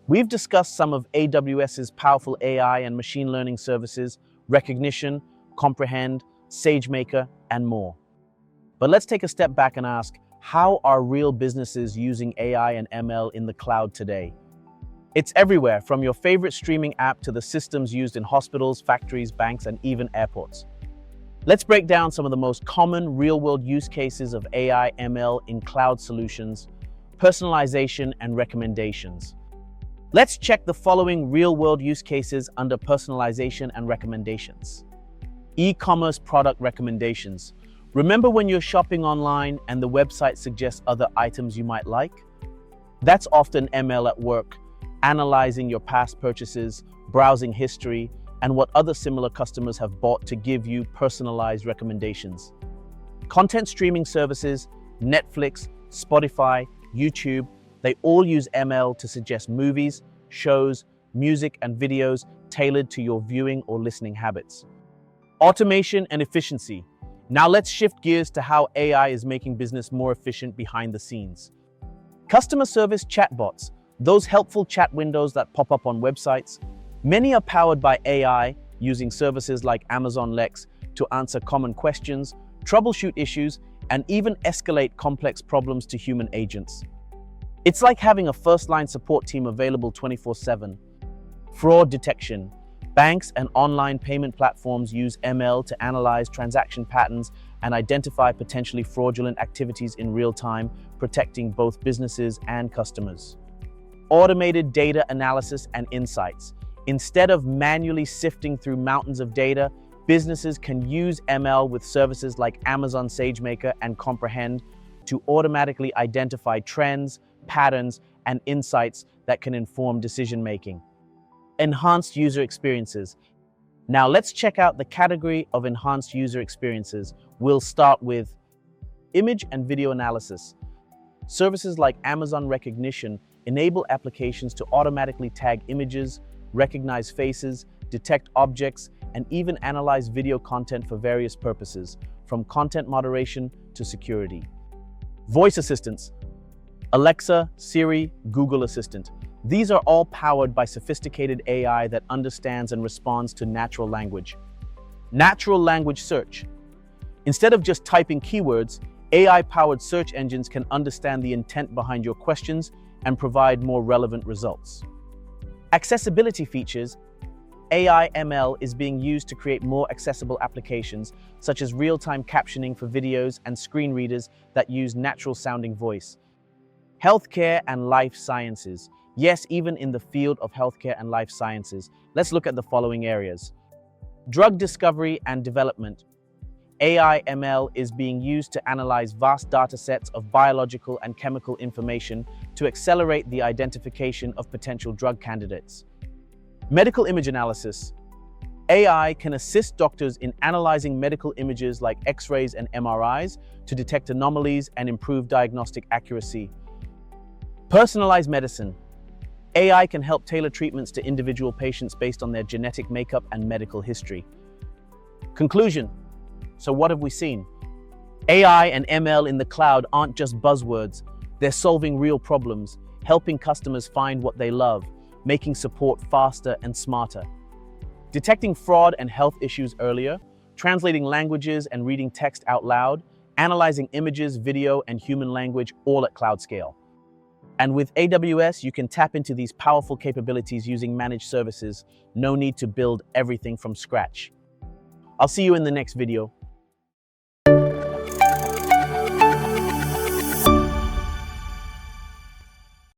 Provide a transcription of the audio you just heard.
We've discussed some of AWS's powerful AI and machine learning services, Recognition, Comprehend, SageMaker, and more. But let's take a step back and ask, how are real businesses using AI and ML in the cloud today? It's everywhere, from your favorite streaming app to the systems used in hospitals, factories, banks, and even airports. Let's break down some of the most common real-world use cases of AI ML in cloud solutions, personalization, and recommendations. Let's check the following real-world use cases under personalization and recommendations. E-commerce product recommendations. Remember when you're shopping online and the website suggests other items you might like? That's often ML at work, analyzing your past purchases, browsing history, and what other similar customers have bought to give you personalized recommendations. Content streaming services, Netflix, Spotify, YouTube, they all use ML to suggest movies, shows, music, and videos tailored to your viewing or listening habits. Automation and efficiency. Now let's shift gears to how AI is making business more efficient behind the scenes. Customer service chatbots, those helpful chat windows that pop up on websites. Many are powered by AI, using services like Amazon Lex to answer common questions, troubleshoot issues, and even escalate complex problems to human agents. It's like having a first-line support team available 24/7. Fraud detection. Banks and online payment platforms use ML to analyze transaction patterns and identify potentially fraudulent activities in real time, protecting both businesses and customers. Automated data analysis and insights. Instead of manually sifting through mountains of data, businesses can use ML with services like Amazon SageMaker and Comprehend to automatically identify trends, patterns, and insights that can inform decision-making. Enhanced user experiences. Now let's check out the category of enhanced user experiences. We'll start with image and video analysis. Services like Amazon Recognition enable applications to automatically tag images, recognize faces, detect objects, and even analyze video content for various purposes, from content moderation to security. Voice assistants. Alexa, Siri, Google Assistant. These are all powered by sophisticated AI that understands and responds to natural language. Natural language search. Instead of just typing keywords, AI-powered search engines can understand the intent behind your questions and provide more relevant results. Accessibility features. AI ML is being used to create more accessible applications, such as real-time captioning for videos and screen readers that use natural-sounding voice. Healthcare and life sciences. Yes, even in the field of healthcare and life sciences, let's look at the following areas. Drug discovery and development. AI ML is being used to analyze vast data sets of biological and chemical information to accelerate the identification of potential drug candidates. Medical image analysis. AI can assist doctors in analyzing medical images like X-rays and MRIs to detect anomalies and improve diagnostic accuracy. Personalized medicine. AI can help tailor treatments to individual patients based on their genetic makeup and medical history. Conclusion. So what have we seen? AI and ML in the cloud aren't just buzzwords. They're solving real problems, helping customers find what they love, making support faster and smarter, detecting fraud and health issues earlier, translating languages and reading text out loud, analyzing images, video, and human language all at cloud scale. And with AWS, you can tap into these powerful capabilities using managed services. No need to build everything from scratch. I'll see you in the next video.